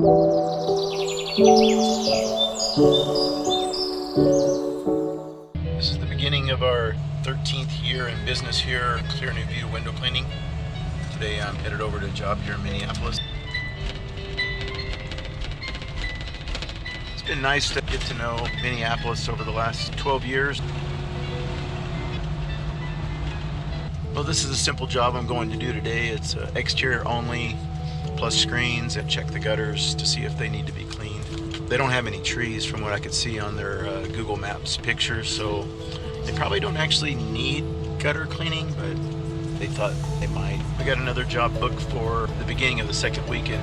This is the beginning of our 13th year in business here, Clear New View window cleaning. Today I'm headed over to a job here in Minneapolis. It's been nice to get to know Minneapolis over the last 12 years. Well, this is a simple job I'm going to do today. It's exterior only, plus screens, and check the gutters to see if they need to be cleaned. They don't have any trees from what I could see on their Google Maps pictures, so they probably don't actually need gutter cleaning, but they thought they might. We got another job booked for the beginning of the second week in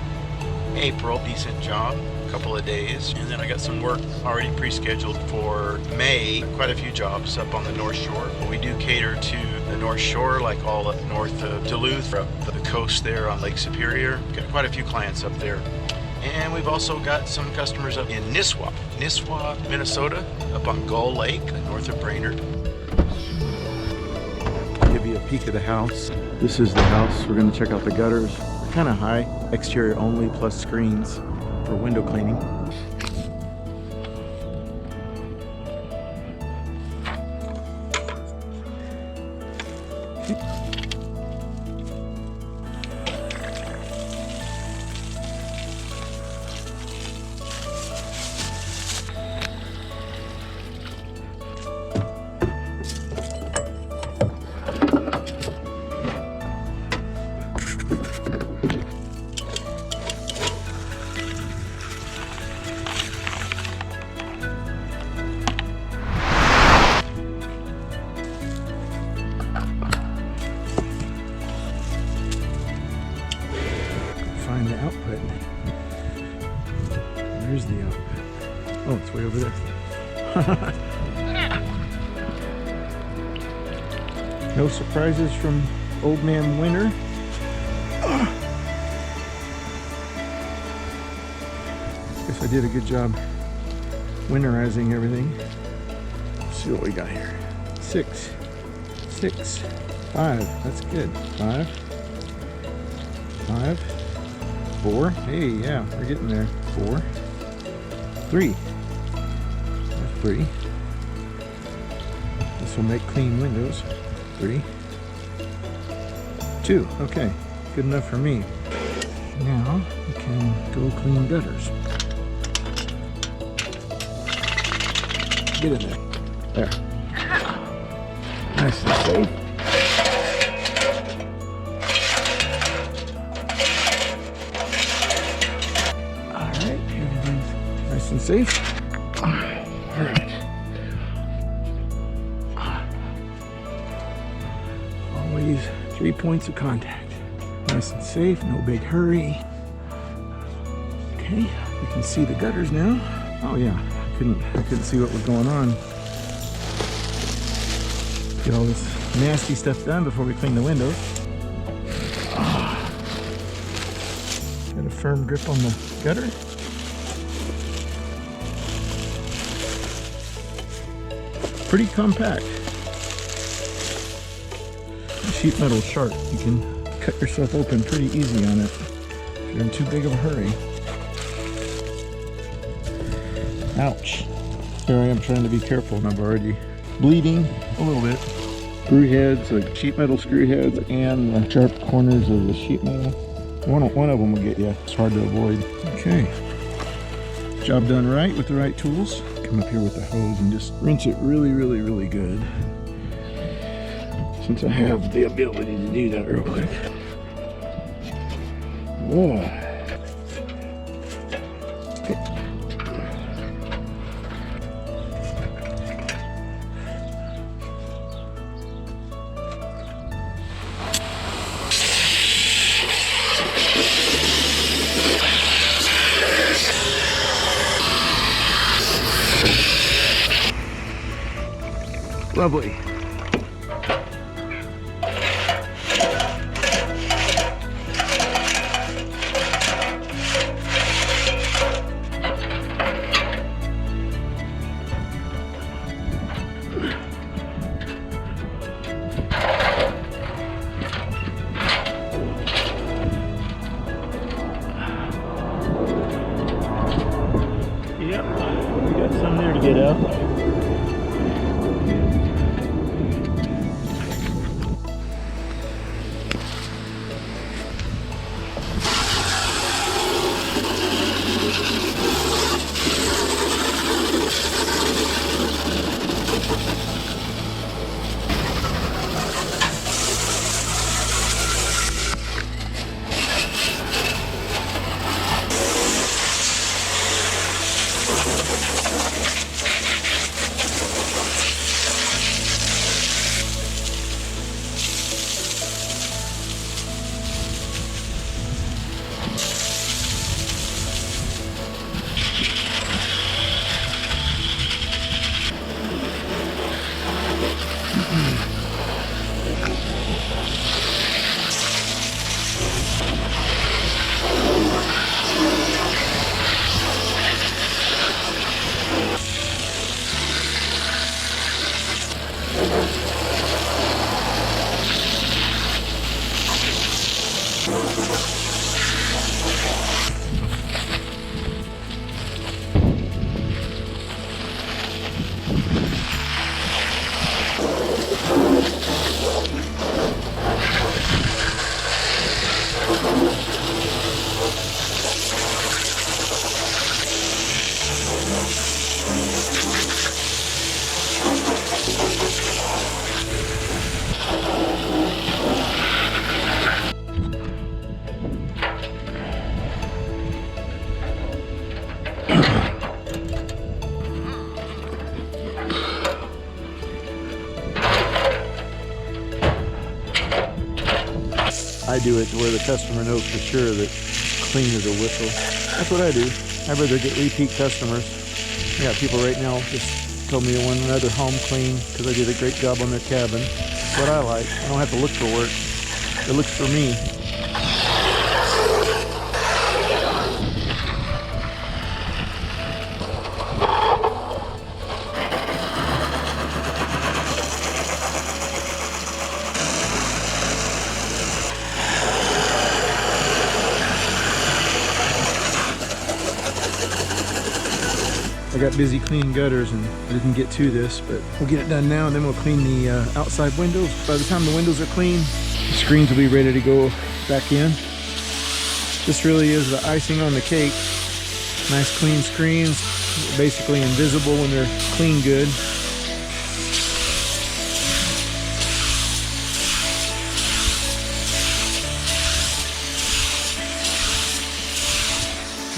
April. Decent job, a couple of days. And then I got some work already pre-scheduled for May. Quite a few jobs up on the North Shore. But we do cater to the North Shore, like all up north of Duluth, up the coast there on Lake Superior. Got quite a few clients up there. And we've also got some customers up in Nisswa, Minnesota, up on Gull Lake, north of Brainerd. Give you a peek of the house. This is the house. We're going to check out the gutters. They're kind of high, exterior only, plus screens for window cleaning. Find the output. Where's the output? Oh, it's way over there. No surprises from Old Man Winter. Guess I did a good job winterizing everything. Let's see what we got here. 6, 5. That's good. 5, 4. Hey, yeah, we're getting there. 4, 3. There's 3. This will make clean windows. 3, 2. Okay, good enough for me. Now we can go clean gutters. Get in there. There. Nice and safe. Nice and safe. All right. Always 3 points of contact. Nice and safe, no big hurry. Okay, we can see the gutters now. Oh yeah, I couldn't see what was going on. Get all this nasty stuff done before we clean the windows. Got a firm grip on the gutter. Pretty compact. The sheet metal's sharp. You can cut yourself open pretty easy on it if you're in too big of a hurry. Ouch. Here I am trying to be careful and I'm already bleeding a little bit. Screw heads, like sheet metal screw heads, and the sharp corners of the sheet metal. One of them will get you. It's hard to avoid. Okay. Job done right with the right tools. Come up here with the hose and just rinse it really, really, really good. Since I have the ability to do that real quick. Whoa. Okay. Lovely. Got some there to get out. I do it to where the customer knows for sure that clean is a whistle. That's what I do. I'd rather get repeat customers. I got people right now just told me they want another home clean because I did a great job on their cabin. That's what I like. I don't have to look for work. It looks for me. I got busy cleaning gutters and I didn't get to this, but we'll get it done now and then we'll clean the outside windows. By the time the windows are clean, the screens will be ready to go back in. This really is the icing on the cake. Nice clean screens, basically invisible when they're clean good.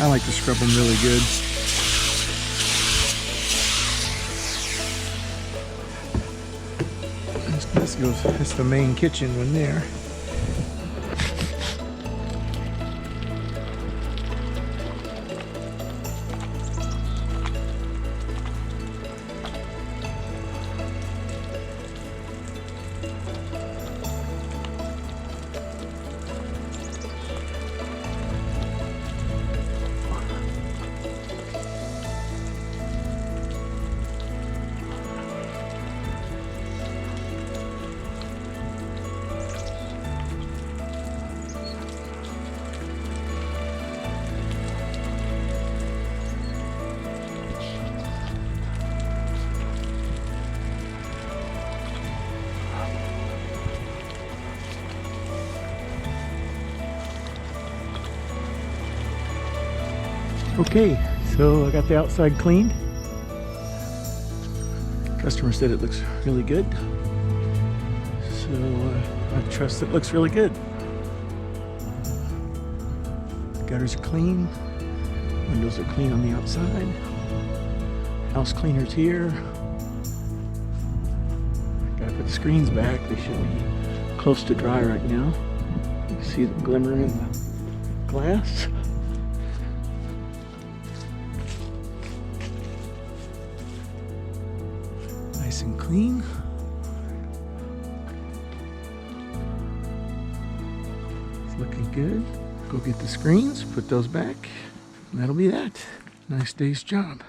I like to scrub them really good. This goes, that's the main kitchen one there. Okay, so I got the outside cleaned. Customer said it looks really good. So I trust it looks really good. The gutters are clean. Windows are clean on the outside. House cleaner's here. Gotta put the screens back. They should be close to dry right now. You can see the glimmer in the glass. Nice and clean. It's looking good. Go get the screens, put those back, and that'll be that. Nice day's job.